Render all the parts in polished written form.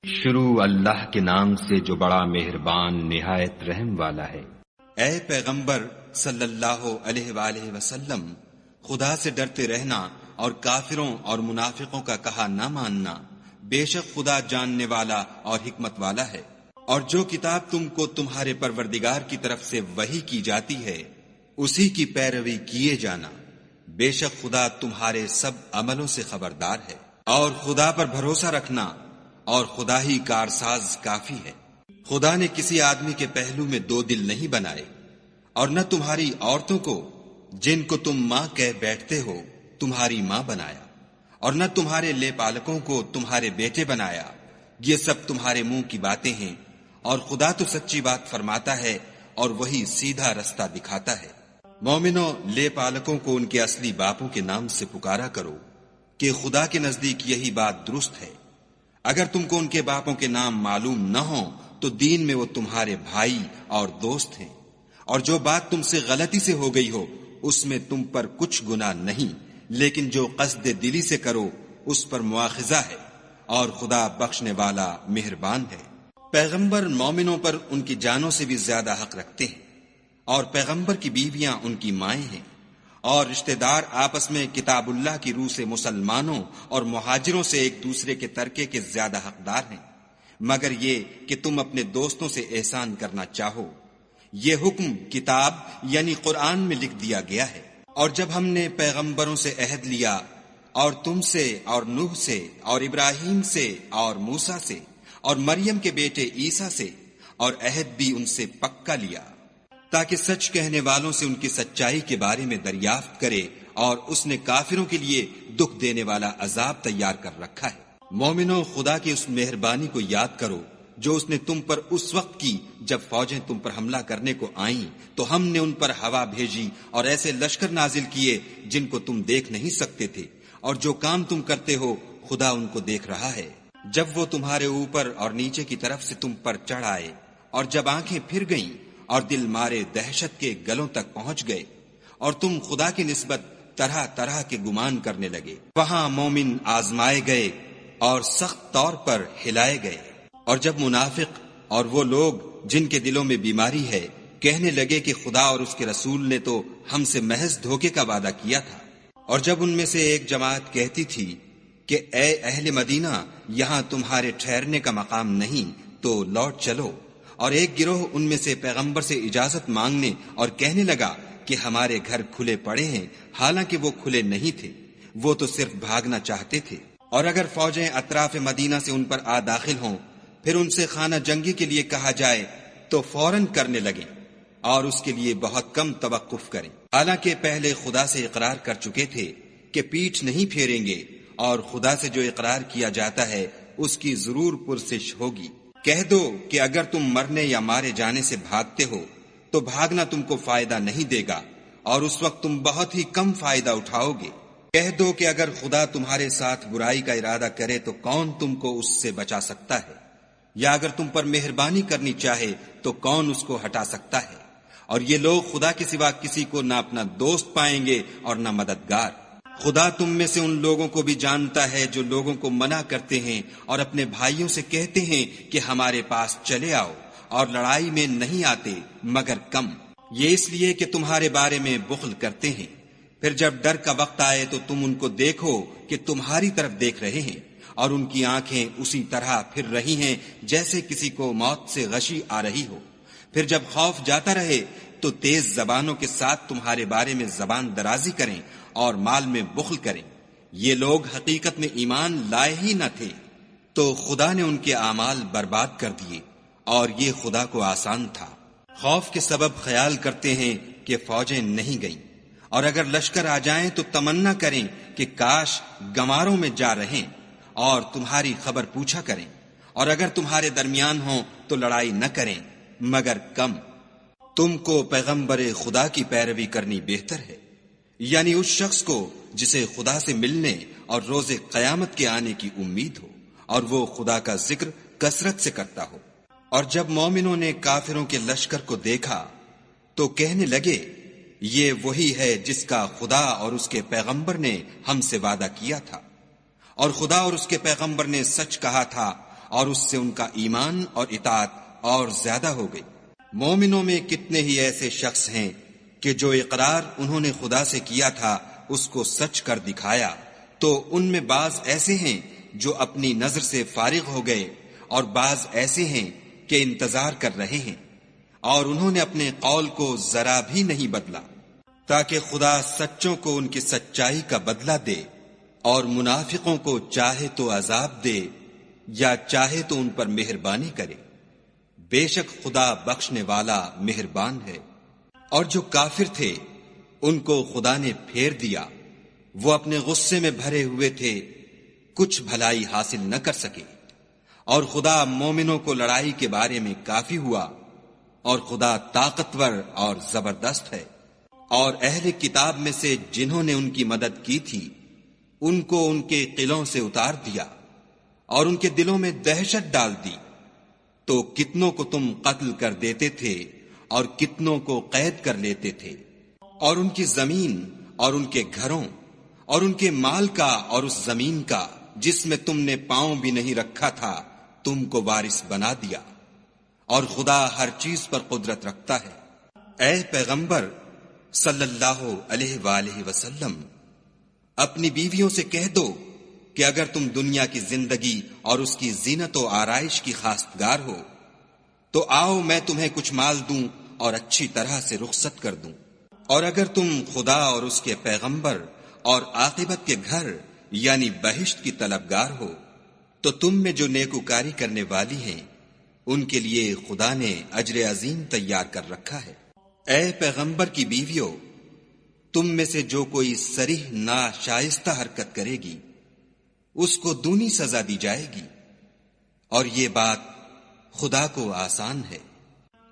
شروع اللہ کے نام سے جو بڑا مہربان نہایت رحم والا ہے۔ اے پیغمبر صلی اللہ علیہ وآلہ وسلم، خدا سے ڈرتے رہنا اور کافروں اور منافقوں کا کہا نہ ماننا، بے شک خدا جاننے والا اور حکمت والا ہے۔ اور جو کتاب تم کو تمہارے پروردگار کی طرف سے وحی کی جاتی ہے اسی کی پیروی کیے جانا، بے شک خدا تمہارے سب عملوں سے خبردار ہے۔ اور خدا پر بھروسہ رکھنا، اور خدا ہی کارساز کافی ہے۔ خدا نے کسی آدمی کے پہلو میں دو دل نہیں بنائے، اور نہ تمہاری عورتوں کو جن کو تم ماں کہہ بیٹھتے ہو تمہاری ماں بنایا، اور نہ تمہارے لے پالکوں کو تمہارے بیٹے بنایا۔ یہ سب تمہارے منہ کی باتیں ہیں، اور خدا تو سچی بات فرماتا ہے اور وہی سیدھا رستہ دکھاتا ہے۔ مومنوں، لے پالکوں کو ان کے اصلی باپوں کے نام سے پکارا کرو کہ خدا کے نزدیک یہی بات درست ہے۔ اگر تم کو ان کے باپوں کے نام معلوم نہ ہوں تو دین میں وہ تمہارے بھائی اور دوست ہیں، اور جو بات تم سے غلطی سے ہو گئی ہو اس میں تم پر کچھ گناہ نہیں، لیکن جو قصد دلی سے کرو اس پر مواخذہ ہے، اور خدا بخشنے والا مہربان ہے۔ پیغمبر مومنوں پر ان کی جانوں سے بھی زیادہ حق رکھتے ہیں، اور پیغمبر کی بیویاں ان کی مائیں ہیں، اور رشتہ دار آپس میں کتاب اللہ کی روح سے مسلمانوں اور مہاجروں سے ایک دوسرے کے ترکے کے زیادہ حقدار ہیں، مگر یہ کہ تم اپنے دوستوں سے احسان کرنا چاہو۔ یہ حکم کتاب یعنی قرآن میں لکھ دیا گیا ہے۔ اور جب ہم نے پیغمبروں سے عہد لیا، اور تم سے اور نوح سے اور ابراہیم سے اور موسیٰ سے اور مریم کے بیٹے عیسیٰ سے، اور عہد بھی ان سے پکا لیا، تاکہ سچ کہنے والوں سے ان کی سچائی کے بارے میں دریافت کرے، اور اس نے کافروں کے لیے دکھ دینے والا عذاب تیار کر رکھا ہے۔ مومنوں، خدا کی اس مہربانی کو یاد کرو جو اس نے تم پر اس وقت کی جب فوجیں تم پر حملہ کرنے کو آئیں تو ہم نے ان پر ہوا بھیجی اور ایسے لشکر نازل کیے جن کو تم دیکھ نہیں سکتے تھے، اور جو کام تم کرتے ہو خدا ان کو دیکھ رہا ہے۔ جب وہ تمہارے اوپر اور نیچے کی طرف سے تم پر چڑھ آئے، اور جب آنکھیں پھر گئیں اور دل مارے دہشت کے گلوں تک پہنچ گئے، اور تم خدا کی نسبت طرح طرح کے گمان کرنے لگے، وہاں مومن آزمائے گئے اور سخت طور پر ہلائے گئے۔ اور جب منافق اور وہ لوگ جن کے دلوں میں بیماری ہے کہنے لگے کہ خدا اور اس کے رسول نے تو ہم سے محض دھوکے کا وعدہ کیا تھا، اور جب ان میں سے ایک جماعت کہتی تھی کہ اے اہل مدینہ، یہاں تمہارے ٹھہرنے کا مقام نہیں تو لوٹ چلو، اور ایک گروہ ان میں سے پیغمبر سے اجازت مانگنے اور کہنے لگا کہ ہمارے گھر کھلے پڑے ہیں، حالانکہ وہ کھلے نہیں تھے، وہ تو صرف بھاگنا چاہتے تھے۔ اور اگر فوجیں اطراف مدینہ سے ان پر آ داخل ہوں، پھر ان سے خانہ جنگی کے لیے کہا جائے تو فوراً کرنے لگیں، اور اس کے لیے بہت کم توقف کریں، حالانکہ پہلے خدا سے اقرار کر چکے تھے کہ پیٹھ نہیں پھیریں گے، اور خدا سے جو اقرار کیا جاتا ہے اس کی ضرور پرسش ہوگی۔ کہہ دو کہ اگر تم مرنے یا مارے جانے سے بھاگتے ہو تو بھاگنا تم کو فائدہ نہیں دے گا، اور اس وقت تم بہت ہی کم فائدہ اٹھاؤ گے۔ کہہ دو کہ اگر خدا تمہارے ساتھ برائی کا ارادہ کرے تو کون تم کو اس سے بچا سکتا ہے، یا اگر تم پر مہربانی کرنی چاہے تو کون اس کو ہٹا سکتا ہے۔ اور یہ لوگ خدا کے سوا کسی کو نہ اپنا دوست پائیں گے اور نہ مددگار۔ خدا تم میں سے ان لوگوں کو بھی جانتا ہے جو لوگوں کو منع کرتے ہیں اور اپنے بھائیوں سے کہتے ہیں کہ ہمارے پاس چلے آؤ، اور لڑائی میں نہیں آتے مگر کم، یہ اس لیے کہ تمہارے بارے میں بخل کرتے ہیں۔ پھر جب ڈر کا وقت آئے تو تم ان کو دیکھو کہ تمہاری طرف دیکھ رہے ہیں، اور ان کی آنکھیں اسی طرح پھر رہی ہیں جیسے کسی کو موت سے غشی آ رہی ہو۔ پھر جب خوف جاتا رہے تو تیز زبانوں کے ساتھ تمہارے بارے میں زبان درازی کریں اور مال میں بخل کریں۔ یہ لوگ حقیقت میں ایمان لائے ہی نہ تھے، تو خدا نے ان کے اعمال برباد کر دیے، اور یہ خدا کو آسان تھا۔ خوف کے سبب خیال کرتے ہیں کہ فوجیں نہیں گئیں، اور اگر لشکر آ جائیں تو تمنا کریں کہ کاش گماروں میں جا رہیں، اور تمہاری خبر پوچھا کریں، اور اگر تمہارے درمیان ہوں تو لڑائی نہ کریں مگر کم۔ تم کو پیغمبر خدا کی پیروی کرنی بہتر ہے، یعنی اس شخص کو جسے خدا سے ملنے اور روز قیامت کے آنے کی امید ہو، اور وہ خدا کا ذکر کثرت سے کرتا ہو۔ اور جب مومنوں نے کافروں کے لشکر کو دیکھا تو کہنے لگے یہ وہی ہے جس کا خدا اور اس کے پیغمبر نے ہم سے وعدہ کیا تھا، اور خدا اور اس کے پیغمبر نے سچ کہا تھا، اور اس سے ان کا ایمان اور اطاعت اور زیادہ ہو گئی۔ مومنوں میں کتنے ہی ایسے شخص ہیں کہ جو اقرار انہوں نے خدا سے کیا تھا اس کو سچ کر دکھایا، تو ان میں بعض ایسے ہیں جو اپنی نظر سے فارغ ہو گئے اور بعض ایسے ہیں کہ انتظار کر رہے ہیں، اور انہوں نے اپنے قول کو ذرا بھی نہیں بدلا، تاکہ خدا سچوں کو ان کی سچائی کا بدلہ دے اور منافقوں کو چاہے تو عذاب دے یا چاہے تو ان پر مہربانی کرے۔ بے شک خدا بخشنے والا مہربان ہے۔ اور جو کافر تھے ان کو خدا نے پھیر دیا، وہ اپنے غصے میں بھرے ہوئے تھے، کچھ بھلائی حاصل نہ کر سکے، اور خدا مومنوں کو لڑائی کے بارے میں کافی ہوا، اور خدا طاقتور اور زبردست ہے۔ اور اہل کتاب میں سے جنہوں نے ان کی مدد کی تھی ان کو ان کے قلعوں سے اتار دیا اور ان کے دلوں میں دہشت ڈال دی، تو کتنوں کو تم قتل کر دیتے تھے اور کتنوں کو قید کر لیتے تھے، اور ان کی زمین اور ان کے گھروں اور ان کے مال کا اور اس زمین کا جس میں تم نے پاؤں بھی نہیں رکھا تھا تم کو وارث بنا دیا، اور خدا ہر چیز پر قدرت رکھتا ہے۔ اے پیغمبر صلی اللہ علیہ وآلہ وسلم، اپنی بیویوں سے کہہ دو کہ اگر تم دنیا کی زندگی اور اس کی زینت و آرائش کی خواستگار ہو تو آؤ میں تمہیں کچھ مال دوں اور اچھی طرح سے رخصت کر دوں، اور اگر تم خدا اور اس کے پیغمبر اور عاقبت کے گھر یعنی بہشت کی طلبگار ہو تو تم میں جو نیکوکاری کرنے والی ہیں ان کے لیے خدا نے اجر عظیم تیار کر رکھا ہے۔ اے پیغمبر کی بیویوں، تم میں سے جو کوئی صریح ناشائستہ حرکت کرے گی اس کو دونی سزا دی جائے گی، اور یہ بات خدا کو آسان ہے۔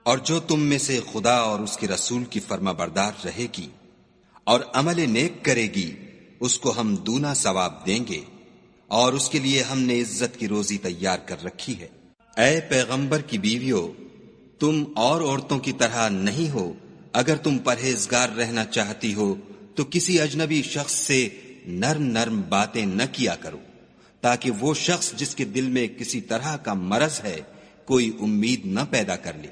اور جو تم میں سے خدا اور اس کے رسول کی فرما بردار رہے گی اور عمل نیک کرے گی اس کو ہم دونا ثواب دیں گے، اور اس کے لیے ہم نے عزت کی روزی تیار کر رکھی ہے۔ اے پیغمبر کی بیویوں، تم اور عورتوں کی طرح نہیں ہو، اگر تم پرہیزگار رہنا چاہتی ہو تو کسی اجنبی شخص سے نرم نرم باتیں نہ کیا کرو، تاکہ وہ شخص جس کے دل میں کسی طرح کا مرض ہے کوئی امید نہ پیدا کر لے،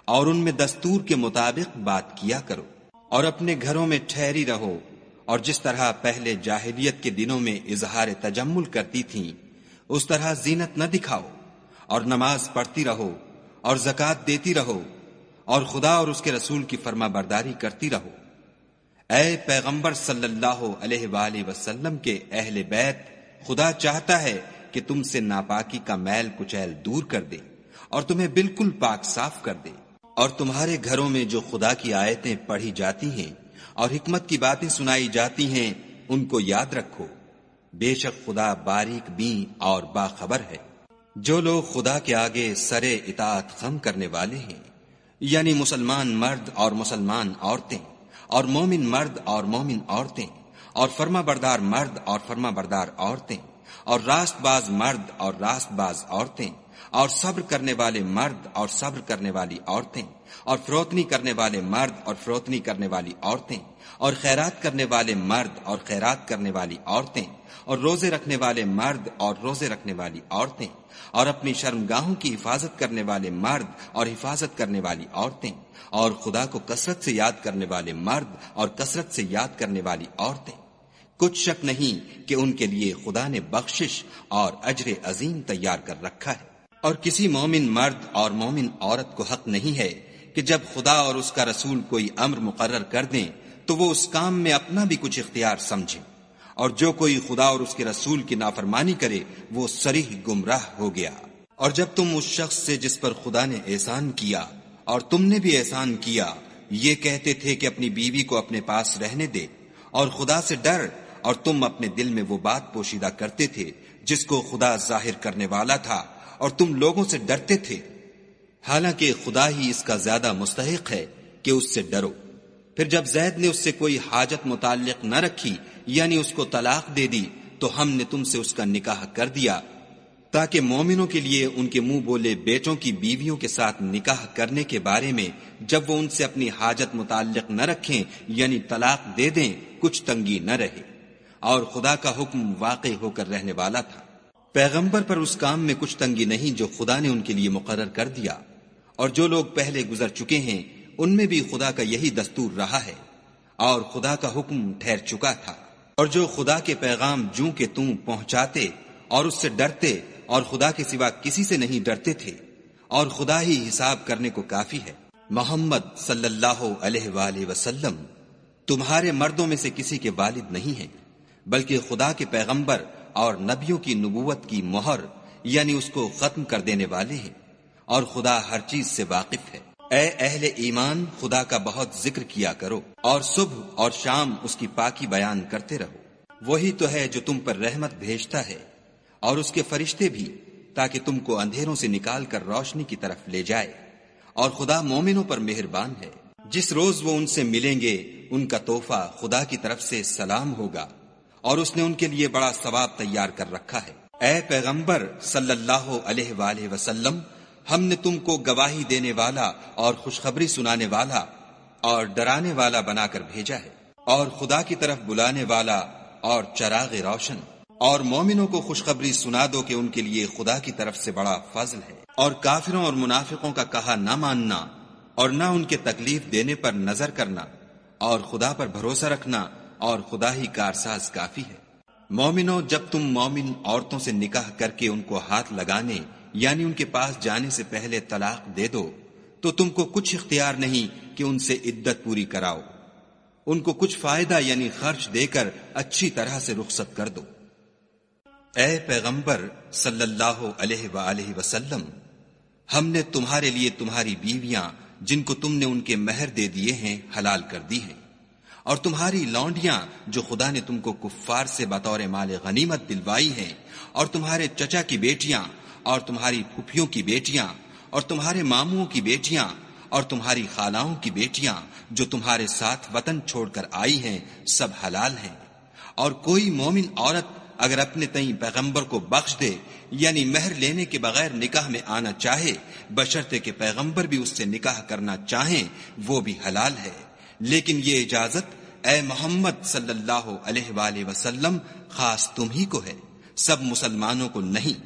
اور ان میں دستور کے مطابق بات کیا کرو، اور اپنے گھروں میں ٹھہری رہو، اور جس طرح پہلے جاہلیت کے دنوں میں اظہار تجمل کرتی تھیں اس طرح زینت نہ دکھاؤ، اور نماز پڑھتی رہو اور زکوٰۃ دیتی رہو، اور خدا اور اس کے رسول کی فرما برداری کرتی رہو۔ اے پیغمبر صلی اللہ علیہ وآلہ وسلم کے اہل بیت، خدا چاہتا ہے کہ تم سے ناپاکی کا میل کچیل دور کر دے اور تمہیں بالکل پاک صاف کر دے، اور تمہارے گھروں میں جو خدا کی آیتیں پڑھی جاتی ہیں اور حکمت کی باتیں سنائی جاتی ہیں ان کو یاد رکھو، بے شک خدا باریک بین اور باخبر ہے۔ جو لوگ خدا کے آگے سرے اطاعت خم کرنے والے ہیں، یعنی مسلمان مرد اور مسلمان عورتیں، اور مومن مرد اور مومن عورتیں، اور فرما بردار مرد اور فرما بردار عورتیں، اور راست باز مرد اور راست باز عورتیں، اور صبر کرنے والے مرد اور صبر کرنے والی عورتیں، اور فروتنی کرنے والے مرد اور فروتنی کرنے والی عورتیں، اور خیرات کرنے والے مرد اور خیرات کرنے والی عورتیں، اور روزے رکھنے والے مرد اور روزے رکھنے والی عورتیں، اور اپنی شرمگاہوں کی حفاظت کرنے والے مرد اور حفاظت کرنے والی عورتیں، اور خدا کو کثرت سے یاد کرنے والے مرد اور کثرت سے یاد کرنے والی عورتیں۔ کچھ شک نہیں کہ ان کے لیے خدا نے بخشش اور اجر عظیم تیار کر رکھا ہے۔ اور کسی مومن مرد اور مومن عورت کو حق نہیں ہے کہ جب خدا اور اس کا رسول کوئی امر مقرر کر دیں تو وہ اس کام میں اپنا بھی کچھ اختیار سمجھیں، اور جو کوئی خدا اور اس کے رسول کی نافرمانی کرے وہ صریح گمراہ ہو گیا۔ اور جب تم اس شخص سے جس پر خدا نے احسان کیا اور تم نے بھی احسان کیا یہ کہتے تھے کہ اپنی بیوی کو اپنے پاس رہنے دے اور خدا سے ڈر، اور تم اپنے دل میں وہ بات پوشیدہ کرتے تھے جس کو خدا ظاہر کرنے والا تھا اور تم لوگوں سے ڈرتے تھے، حالانکہ خدا ہی اس کا زیادہ مستحق ہے کہ اس سے ڈرو۔ پھر جب زید نے اس سے کوئی حاجت متعلق نہ رکھی یعنی اس کو طلاق دے دی تو ہم نے تم سے اس کا نکاح کر دیا تاکہ مومنوں کے لیے ان کے منہ بولے بیٹوں کی بیویوں کے ساتھ نکاح کرنے کے بارے میں جب وہ ان سے اپنی حاجت متعلق نہ رکھیں یعنی طلاق دے دیں کچھ تنگی نہ رہے، اور خدا کا حکم واقع ہو کر رہنے والا تھا۔ پیغمبر پر اس کام میں کچھ تنگی نہیں جو خدا نے ان کے لیے مقرر کر دیا، اور جو لوگ پہلے گزر چکے ہیں ان میں بھی خدا کا یہی دستور رہا ہے، اور خدا کا حکم ٹھہر چکا تھا۔ اور جو خدا کے پیغام جوں کہ تم پہنچاتے اور اس سے ڈرتے اور خدا کے سوا کسی سے نہیں ڈرتے تھے، اور خدا ہی حساب کرنے کو کافی ہے۔ محمد صلی اللہ علیہ وآلہ وسلم تمہارے مردوں میں سے کسی کے والد نہیں ہیں، بلکہ خدا کے پیغمبر اور نبیوں کی نبوت کی مہر یعنی اس کو ختم کر دینے والے ہیں، اور خدا ہر چیز سے واقف ہے۔ اے اہل ایمان، خدا کا بہت ذکر کیا کرو اور صبح اور شام اس کی پاکی بیان کرتے رہو۔ وہی تو ہے جو تم پر رحمت بھیجتا ہے اور اس کے فرشتے بھی، تاکہ تم کو اندھیروں سے نکال کر روشنی کی طرف لے جائے، اور خدا مومنوں پر مہربان ہے۔ جس روز وہ ان سے ملیں گے ان کا تحفہ خدا کی طرف سے سلام ہوگا، اور اس نے ان کے لیے بڑا ثواب تیار کر رکھا ہے۔ اے پیغمبر صلی اللہ علیہ وآلہ وسلم، ہم نے تم کو گواہی دینے والا اور خوشخبری سنانے والا اور ڈرانے والا بنا کر بھیجا ہے، اور خدا کی طرف بلانے والا اور چراغ روشن، اور مومنوں کو خوشخبری سنا دو کہ ان کے لیے خدا کی طرف سے بڑا فضل ہے۔ اور کافروں اور منافقوں کا کہا نہ ماننا اور نہ ان کے تکلیف دینے پر نظر کرنا، اور خدا پر بھروسہ رکھنا، اور خدا ہی کارساز کافی ہے۔ مومنوں، جب تم مومن عورتوں سے نکاح کر کے ان کو ہاتھ لگانے یعنی ان کے پاس جانے سے پہلے طلاق دے دو تو تم کو کچھ اختیار نہیں کہ ان سے عدت پوری کراؤ، ان کو کچھ فائدہ یعنی خرچ دے کر اچھی طرح سے رخصت کر دو۔ اے پیغمبر صلی اللہ علیہ وآلہ وسلم، ہم نے تمہارے لیے تمہاری بیویاں جن کو تم نے ان کے مہر دے دیے ہیں حلال کر دی ہیں، اور تمہاری لونڈیاں جو خدا نے تم کو کفار سے بطور مال غنیمت دلوائی ہیں، اور تمہارے چچا کی بیٹیاں اور تمہاری پھپھیوں کی بیٹیاں اور تمہارے ماموں کی بیٹیاں اور تمہاری خالاؤں کی بیٹیاں جو تمہارے ساتھ وطن چھوڑ کر آئی ہیں، سب حلال ہیں۔ اور کوئی مومن عورت اگر اپنے تئیں پیغمبر کو بخش دے یعنی مہر لینے کے بغیر نکاح میں آنا چاہے، بشرطے کہ پیغمبر بھی اس سے نکاح کرنا چاہیں، وہ بھی حلال ہے۔ لیکن یہ اجازت اے محمد صلی اللہ علیہ وآلہ وسلم خاص تم ہی کو ہے، سب مسلمانوں کو نہیں۔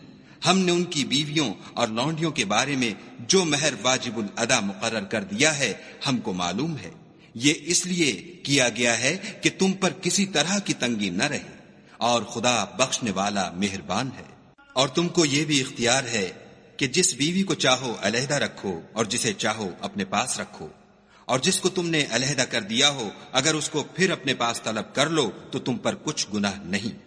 ہم نے ان کی بیویوں اور لونڈیوں کے بارے میں جو مہر واجب الادا مقرر کر دیا ہے ہم کو معلوم ہے، یہ اس لیے کیا گیا ہے کہ تم پر کسی طرح کی تنگی نہ رہے، اور خدا بخشنے والا مہربان ہے۔ اور تم کو یہ بھی اختیار ہے کہ جس بیوی کو چاہو علیحدہ رکھو اور جسے چاہو اپنے پاس رکھو، اور جس کو تم نے علیحدہ کر دیا ہو اگر اس کو پھر اپنے پاس طلب کر لو تو تم پر کچھ گناہ نہیں۔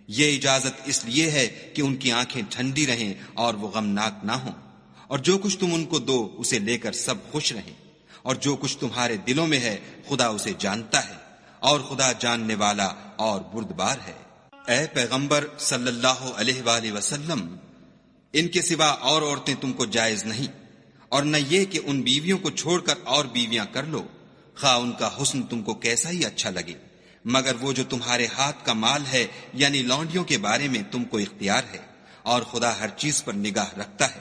یہ اجازت اس لیے ہے کہ ان کی آنکھیں ٹھنڈی رہیں اور وہ غمناک نہ ہوں، اور جو کچھ تم ان کو دو اسے لے کر سب خوش رہیں، اور جو کچھ تمہارے دلوں میں ہے خدا اسے جانتا ہے، اور خدا جاننے والا اور بردبار ہے۔ اے پیغمبر صلی اللہ علیہ وآلہ وسلم، ان کے سوا اور عورتیں تم کو جائز نہیں، اور نہ یہ کہ ان بیویوں کو چھوڑ کر اور بیویاں کر لو، خواہ ان کا حسن تم کو کیسا ہی اچھا لگے، مگر وہ جو تمہارے ہاتھ کا مال ہے یعنی لونڈیوں کے بارے میں تم کو اختیار ہے، اور خدا ہر چیز پر نگاہ رکھتا ہے۔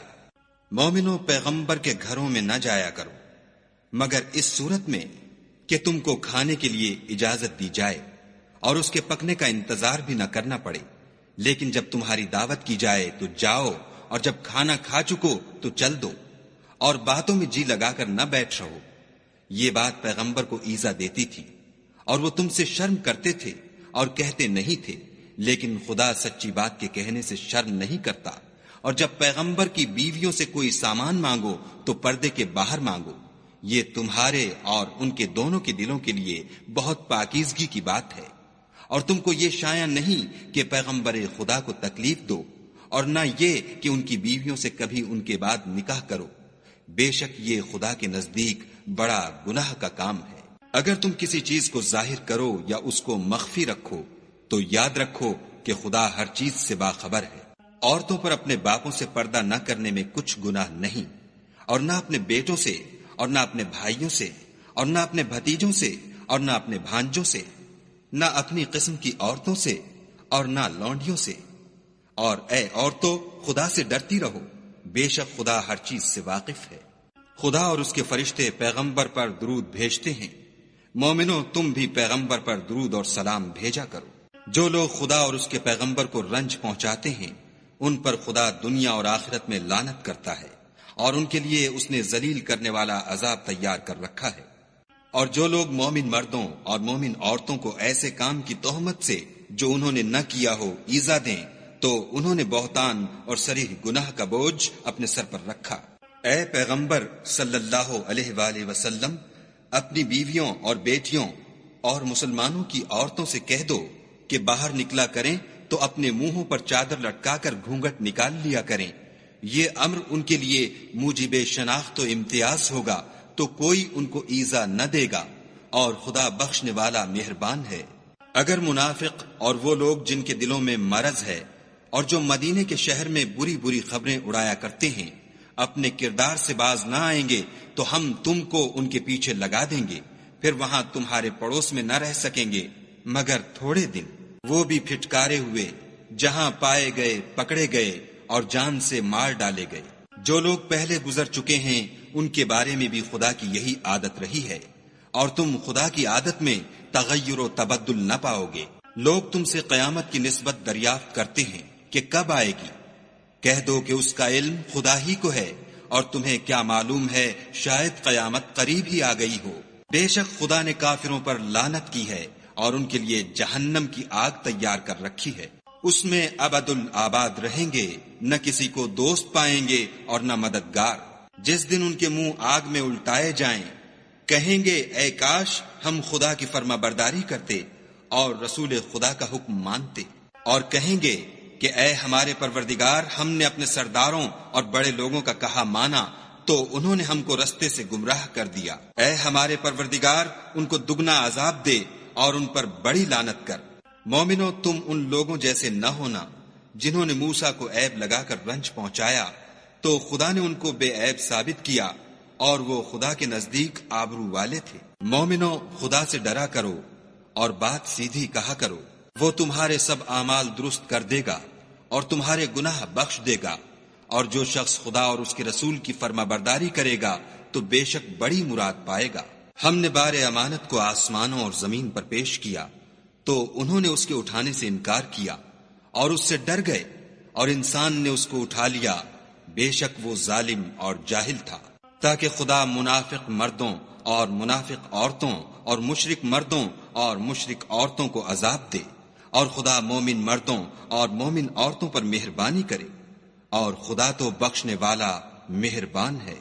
مومنوں، پیغمبر کے گھروں میں نہ جایا کرو مگر اس صورت میں کہ تم کو کھانے کے لیے اجازت دی جائے اور اس کے پکنے کا انتظار بھی نہ کرنا پڑے، لیکن جب تمہاری دعوت کی جائے تو جاؤ، اور جب کھانا کھا چکو تو چل دو، اور باتوں میں جی لگا کر نہ بیٹھ رہو۔ یہ بات پیغمبر کو ایذا دیتی تھی، اور وہ تم سے شرم کرتے تھے اور کہتے نہیں تھے، لیکن خدا سچی بات کے کہنے سے شرم نہیں کرتا۔ اور جب پیغمبر کی بیویوں سے کوئی سامان مانگو تو پردے کے باہر مانگو، یہ تمہارے اور ان کے دونوں کے دلوں کے لیے بہت پاکیزگی کی بات ہے۔ اور تم کو یہ شایع نہیں کہ پیغمبر خدا کو تکلیف دو، اور نہ یہ کہ ان کی بیویوں سے کبھی ان کے بعد نکاح کرو، بے شک یہ خدا کے نزدیک بڑا گناہ کا کام ہے۔ اگر تم کسی چیز کو ظاہر کرو یا اس کو مخفی رکھو تو یاد رکھو کہ خدا ہر چیز سے باخبر ہے۔ عورتوں پر اپنے باپوں سے پردہ نہ کرنے میں کچھ گناہ نہیں، اور نہ اپنے بیٹوں سے، اور نہ اپنے بھائیوں سے، اور نہ اپنے بھتیجوں سے، اور نہ اپنے بھانجوں سے، نہ اپنی قسم کی عورتوں سے، اور نہ لونڈیوں سے۔ اور اے عورتوں، خدا سے ڈرتی رہو، بے شک خدا ہر چیز سے واقف ہے۔ خدا اور اس کے فرشتے پیغمبر پر درود بھیجتے ہیں، مومنوں تم بھی پیغمبر پر درود اور سلام بھیجا کرو۔ جو لوگ خدا اور اس کے پیغمبر کو رنج پہنچاتے ہیں ان پر خدا دنیا اور آخرت میں لعنت کرتا ہے اور ان کے لیے اس نے ذلیل کرنے والا عذاب تیار کر رکھا ہے۔ اور جو لوگ مومن مردوں اور مومن عورتوں کو ایسے کام کی تہمت سے جو انہوں نے نہ کیا ہو ایذا دیں تو انہوں نے بہتان اور صریح گناہ کا بوجھ اپنے سر پر رکھا۔ اے پیغمبر صلی اللہ علیہ وآلہ وسلم، اپنی بیویوں اور بیٹیوں اور مسلمانوں کی عورتوں سے کہہ دو کہ باہر نکلا کریں تو اپنے منہوں پر چادر لٹکا کر گھونگھٹ نکال لیا کریں، یہ امر ان کے لیے موجب شناخت و امتیاز ہوگا تو کوئی ان کو ایذا نہ دے گا، اور خدا بخشنے والا مہربان ہے۔ اگر منافق اور وہ لوگ جن کے دلوں میں مرض ہے اور جو مدینے کے شہر میں بری بری خبریں اڑایا کرتے ہیں اپنے کردار سے باز نہ آئیں گے تو ہم تم کو ان کے پیچھے لگا دیں گے، پھر وہاں تمہارے پڑوس میں نہ رہ سکیں گے مگر تھوڑے دن، وہ بھی پھٹکارے ہوئے، جہاں پائے گئے پکڑے گئے اور جان سے مار ڈالے گئے۔ جو لوگ پہلے گزر چکے ہیں ان کے بارے میں بھی خدا کی یہی عادت رہی ہے، اور تم خدا کی عادت میں تغیر و تبدل نہ پاؤ گے۔ لوگ تم سے قیامت کی نسبت دریافت کرتے ہیں کہ کب آئے گی، کہہ دو کہ اس کا علم خدا ہی کو ہے، اور تمہیں کیا معلوم ہے شاید قیامت قریب ہی آ گئی ہو۔ بے شک خدا نے کافروں پر لعنت کی ہے اور ان کے لیے جہنم کی آگ تیار کر رکھی ہے، اس میں ابد الآباد رہیں گے، نہ کسی کو دوست پائیں گے اور نہ مددگار۔ جس دن ان کے منہ آگ میں الٹائے جائیں کہیں گے اے کاش ہم خدا کی فرما برداری کرتے اور رسول خدا کا حکم مانتے، اور کہیں گے کہ اے ہمارے پروردگار، ہم نے اپنے سرداروں اور بڑے لوگوں کا کہا مانا تو انہوں نے ہم کو رستے سے گمراہ کر دیا۔ اے ہمارے پروردگار، ان کو دگنا عذاب دے اور ان پر بڑی لعنت کر۔ مومنو، تم ان لوگوں جیسے نہ ہونا جنہوں نے موسیٰ کو عیب لگا کر رنج پہنچایا تو خدا نے ان کو بے عیب ثابت کیا اور وہ خدا کے نزدیک آبرو والے تھے۔ مومنو، خدا سے ڈرا کرو اور بات سیدھی کہا کرو، وہ تمہارے سب اعمال درست کر دے گا اور تمہارے گناہ بخش دے گا، اور جو شخص خدا اور اس کے رسول کی فرما برداری کرے گا تو بے شک بڑی مراد پائے گا۔ ہم نے بار امانت کو آسمانوں اور زمین پر پیش کیا تو انہوں نے اس کے اٹھانے سے انکار کیا اور اس سے ڈر گئے، اور انسان نے اس کو اٹھا لیا، بے شک وہ ظالم اور جاہل تھا، تاکہ خدا منافق مردوں اور منافق عورتوں اور مشرک مردوں اور مشرک عورتوں کو عذاب دے، اور خدا مومن مردوں اور مومن عورتوں پر مہربانی کرے، اور خدا تو بخشنے والا مہربان ہے۔